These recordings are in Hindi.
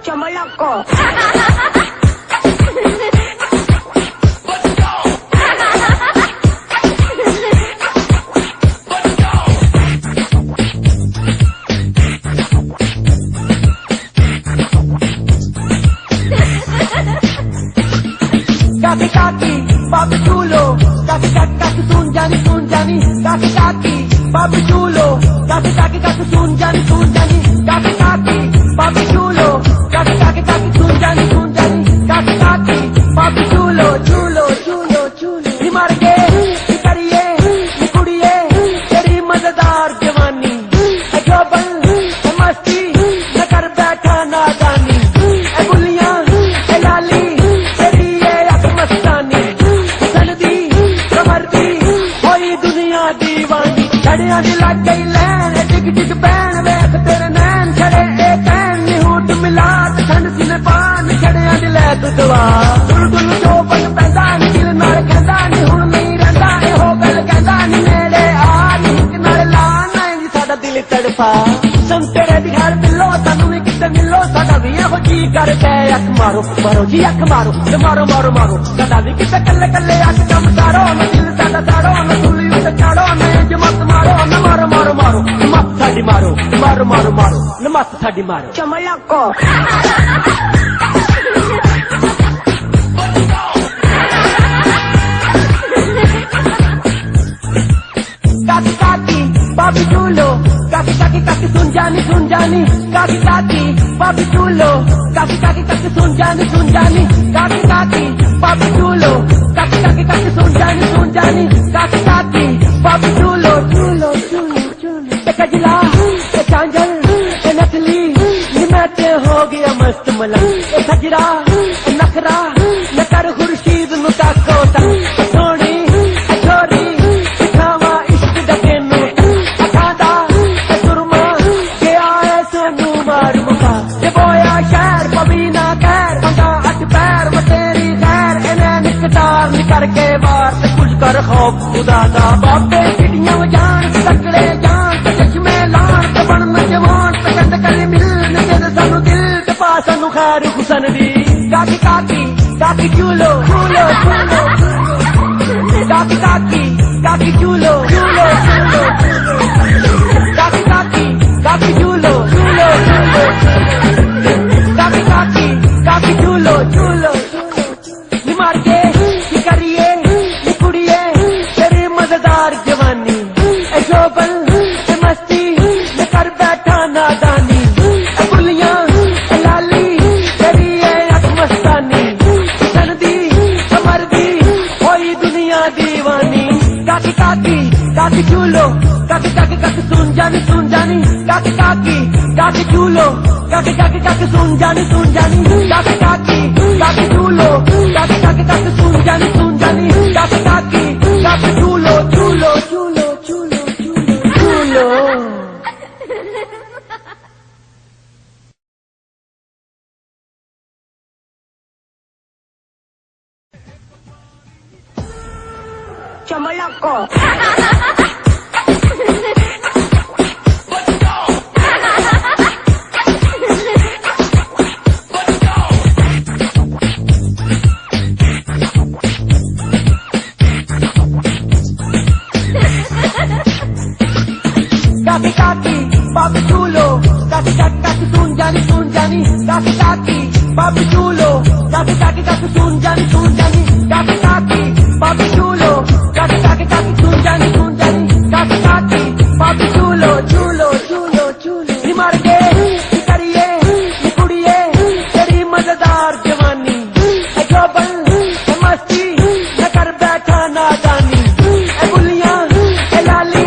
Chomoloco. Kaki kaki, papi chulo. Kaki kaki kaki sun jani, kaki kaki, papi chulo. Kaki kaki kaki sun jani, kaki kaki, papi chulo. Kaki kaki kaki sun jani, kaki kaki, papi chulo, chulo, chulo, chulo. मर गए करिए कुड़िए तेरी मजेदार जवानी जोबन मस्ती न कर बैठा नादानी गुलियां लाली तेरी ये अख मस्तानी सनदी कमरदी होई दुनिया दीवानी छड़िया दी लग गई लैन डिग डिग पैन वेख तेरे नैन छड़े ए कैन निहूट मिला ठंड सीने पान छड़िया दी लै तू दवा दुल दुल जोबन पैदा नी दिल नाल कहंदा नी हुण नहीं रंदा एहो गल कहंदा नी नेड़े आ नी किनारे ला नहीं साडा दिल तड़फा सुन तेरे दी घर बिल्लो सानू भी किते मिलो साडा भी एहो जी कर के अख मारो मारो जी अख मारो ते मारो मारो मारो साडा भी किते कल्ले कल्ले अख कम तारो न दिल साडा तारो न तुली उते चाड़ो न जमत मारो न मारो मारो मारो मत साडी मारो मारो मारो मारो न मत साडी मारो Chomoloco. Kaki kaki, papi chulo. Kaki kaki kaki sun jani, kaki kaki, papi chulo. Kaki kaki kaki sun jani, kaki kaki, papi chulo. Kaki kaki kaki sun jani, kaki kaki, papi chulo, chulo, chulo, chulo. ते कजला, ते चांजल, ते नकली, निमते हो गया मस्त मलंग. ते खजरा, नखरा, न कर खुर्शीद नु ताको तक. सोनी, छोरी, दिखावा इश्क दा तेनू. अखादा, ते सुरमा, गया है सोनू मार मुका. ते बोया शहर, पबीना कैर, बंदा अट पैर, वो तेरी खैर. इन्हें निकटार निकर के वार, ते कुछ कर खौफ खुदा दा. बापे चिड़ियां जान, तकड़े जान, ते चश्मे लान, ते बनन जवान, ते कंद कल मिलन, ते सानू दिल, ते पा सानू खैर हुसन दी. काकी काकी, काकी चूलो, चूलो, चूलो, काकी काकी, काकी चूलो, चूलो, चूलो, काकी काकी, काकी चूलो, चूलो, चूलो, काकी काकी, काकी चूलो, चूलो, मर के करिए कुड़िए तेरी मजेदार जवानी शोभन मस्ती न कर बैठा नादानी गुलियां लाली तेरी ये अख मस्तानी सनदी कमरदी होई दुनिया दीवानी. काकी काकी, काकी चूलो. काकी काकी काकी सुन जानी, काकी काकी, काकी चूलो. काकी काकी काकी सुन जानी, काकी काकी, काकी चूलो. काकी काकी काकी सुन जानी, काकी काकी, काकी चूलो, चूलो, चूलो, चूलो, चूलो, चूलो. Chomoloco. Kaki kaki, papi chulo. Kaki kaki kaki sun jani, kaki kaki, papi chulo. Kaki kaki kaki sun jani, kaki kaki, papi chulo. Kaki kaki kaki sun jani, kaki kaki, papi chulo, chulo, chulo, chulo. मर गए करिए कुड़िए तेरी मजेदार जवानी जोबन मस्ती न कर बैठा नादानी गुलियां लाली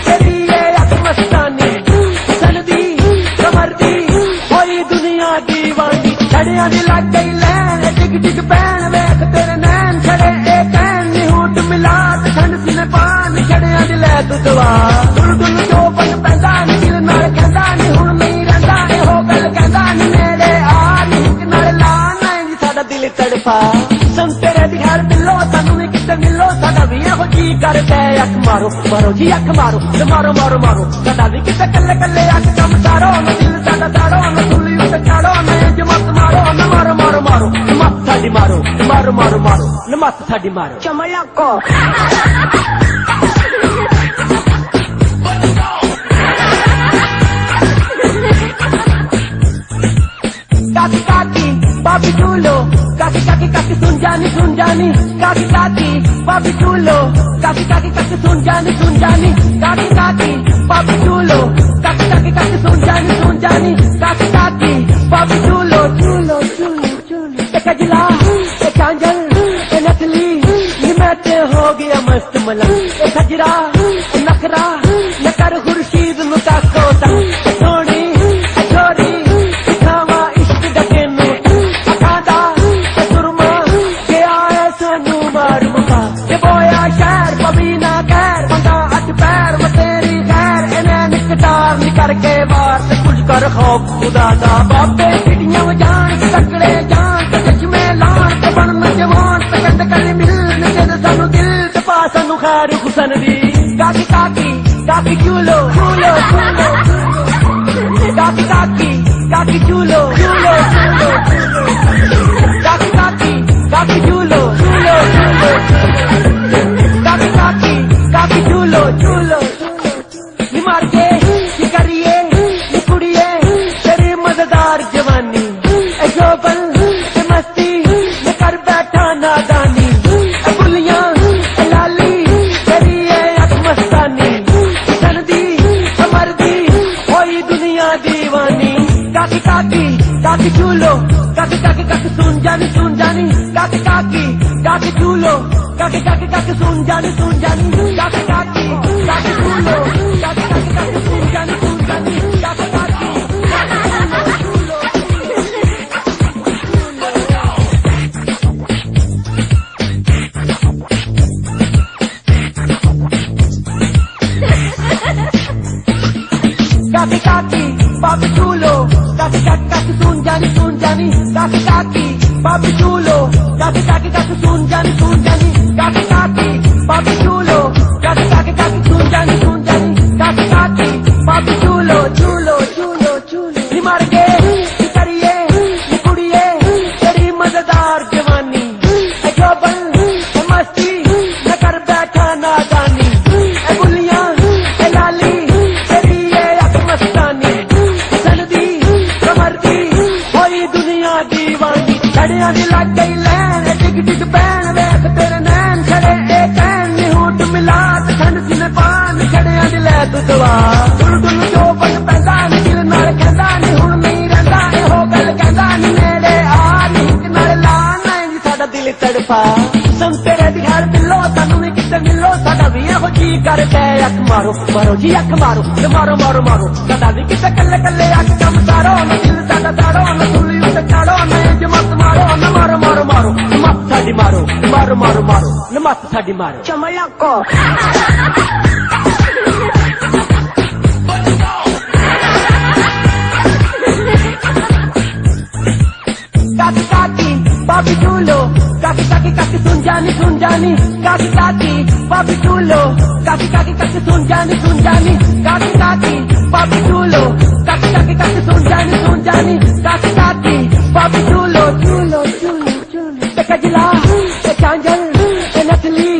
तेरी ये अख मस्तानी सनदी कमरदी होई दुनिया दीवानी. छड़िया दी लग गई लैन डिग डिग पैन वेख तेरे नैन छड़े ए कैन निहूट मिला ठंड सीने पान छड़िया दी लै तू दवा दुल दुल जोबन पैदा नी दिल नाल कहंदा नी हुण नहीं रंदा एहो गल कहंदा नी नेड़े आ नी किनारे ला नहीं साडा दिल तड़फा. सुन तेरे दी घर बिल्लो सानू भी किते मिलो साडा भी एहो जी कर के अख मारो मारो जी अख मारो ते मारो मारो मारो साडा भी किते कल्ले कल्ले अख कम तारो न दिल साडा तारो न तुली उते चाड़ो न जमत मारो मत साडी मारो मारो मारो मारो मत साडी मारो चमलको काकी काकी बाबी चूलो काकी काकी काकी सुन जानी काकी काकी बाबी चूलो काकी काकी काकी सुन जानी काकी काकी बाबी चूलो काकी काकी काकी सुन जानी काकी काकी बाबी चूलो चूलो चूलो चूलो एक अजला एक आंजल एक नकली ये मैं ते हो गया मस्त मलंग एक हजरा नखरा न कर खुर्शीद मुका कोता सोनी छोरी करके बार से कुछ कर खौफ खुदा दा बाबे चिड़ियां जान तकड़े जान चश्मे लान ते बन जवान तकड़ कर मिल नजर सानू दिल ते पा सानू खैर हुसन दी काकी काकी काकी चूलो चूलो चूलो काकी काकी काकी चूलो चूलो चूलो काकी काकी काकी चूलो चूलो चूलो काकी काकी काकी चूलो चूलो मार के करिए कुड़िए तेरी मजेदार जवानी जोबन मस्ती कर बैठा नादानी बुलियां लाली करिए मस्तानी सनदी मर्दी कोई दुनिया दीवानी काकी काकी काकी चूलो काकी काकी काकी सुन जानी काकी काकी काकी चूलो काकी काकी काकी सुन जानी काकी काकी काकी चूलो काकी काकी काकी सुन जानी काकी काकी काकी काकी बाबी चूलो काकी काकी काकी सुन जानी काकी काकी बाबी चूलो काकी काकी काकी सुन जानी काकी काकी बाबी चूलो काकी काकी काकी सुन जानी काकी काकी बाबी चूलो चूलो चूलो चूलो मार के करिए कुड़िए तेरी मजेदार जवानी जोबन मस्ती न कर बैठा नादानी बुलियां लाली तेरी मस्तानी सनदी मर्दी कोई दुनिया दीवानी छड़िया दी लग गई लैन डिग डिग पैन वेख तेरे नैन छड़े एक निहूट मिला ठंड सिने पान छड़िया दी लै तू दवा डुल डुल जो बन पैंदा दिल नाल कहंदा नी हुण नहीं रहिंदा एहो गल कहंदा नी नेड़े आ नी नाल ला नहीं साडा दिल तड़पा सम तेरे दी हर दिलो सानू नी किते मिलो साडा भी एहो जी करके अख मारो मारो जी अख मारो ते मारो मारो मारो साडा भी किते कल्ले कल्ले अख कम सारो न दिल साडा साड़ो न सुली उते चाड़ो न जमत मारो न मारो मारो मारो मत साडी मारो मारो मारो मारो न मत साडी मारो चमलको काकी काकी बाबी चूलो काकी काकी काकी सुन जानी काकी काकी बाबी चूलो काकी काकी काकी सुन जानी काकी काकी बाबी चूलो काकी काकी काकी सुन जानी काकी काकी बाबी चूलो चूलो चूलो चूलो एक अजला एक आंजल एक नकली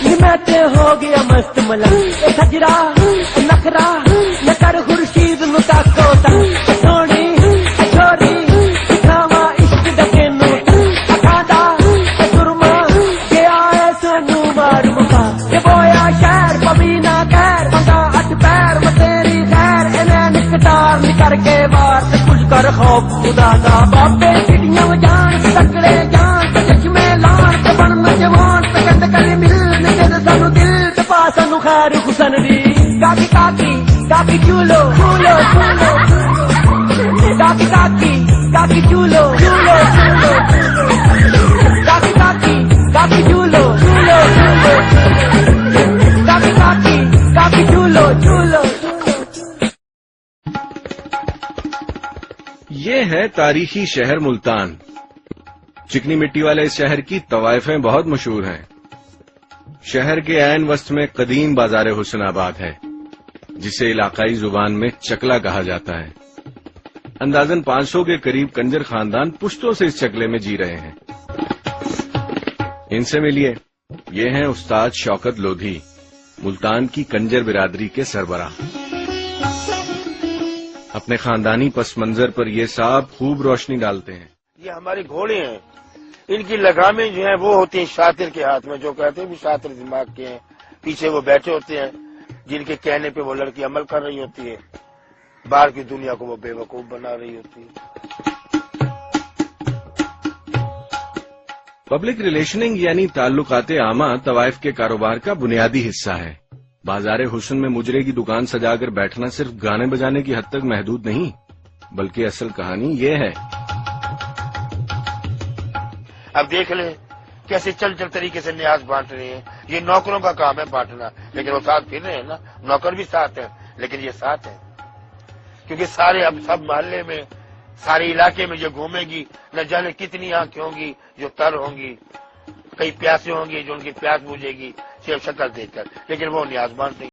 ये मैं ते हो गया मस्त मलंग एक हजरा नखरा न कर खुर्शीद मुका कोता सोनी छोरी खावा इश्क दके नोट अखादा सुरमा के आए सोनू मार मुका ये बोया शहर पबीना खैर बंदा हथ पैर तेरी खैर इन्हें निकटार निकर के बार से कुछ कर खौफ खुदा दा बाबे चिड़ियां जान तकड़े जान चश्मे लान ते बन जवान तकड़ कर मिल नजर सानू दिल ते पा सानू खैर हुसन दी काकी काकी काकी चूलो चूलो चूलो काकी काकी काकी चूलो चूलो चूलो काकी काकी काकी चूलो चूलो चूलो काकी काकी काकी चूलो चूलो ये है तारीखी शहर मुल्तान। चिकनी मिट्टी वाले इस शहर की तवाइफें बहुत मशहूर हैं। शहर के ऐन वस्त में कदीम बाजार हुस्नाबाद है, जिसे इलाकाई जुबान में चकला कहा जाता है। अंदाजन 500 के करीब कंजर खानदान पुश्तों से इस चकले में जी रहे हैं। इनसे मिलिए, ये हैं उस्ताद शौकत लोधी, मुल्तान की कंजर बिरादरी के सरबराह। अपने खानदानी पस मंजर पर ये साहब खूब रोशनी डालते हैं। ये हमारे घोड़े हैं, इनकी लगामें जो है वो होती हैं शातिर के हाथ में, जो कहते हैं भी शातिर दिमाग के हैं। पीछे वो बैठे होते हैं जिनके कहने पे वो लड़की अमल कर रही होती है, बाहर की दुनिया को वो बेवकूफ बना रही होती है। पब्लिक रिलेशनिंग यानी ताल्लुकाते आमा तवाइफ के कारोबार का बुनियादी हिस्सा है। बाजारे हुस्न में मुजरे की दुकान सजाकर बैठना सिर्फ गाने बजाने की हद तक महदूद नहीं, बल्कि असल कहानी ये है। अब देख ले कैसे चल चल तरीके से न्याज बांट रहे हैं। ये नौकरों का काम है बांटना, लेकिन वो साथ फिर रहे हैं ना, नौकर भी साथ है, लेकिन ये साथ है क्योंकि सारे अब सब मोहल्ले में, सारे इलाके में जो घूमेगी, न जाने कितनी आंखें होंगी जो तर होंगी, कई प्यासे होंगी जो उनकी प्यास बुझेगी सिर्फ शक्ल देखकर, लेकिन वो न्याज बांट रही।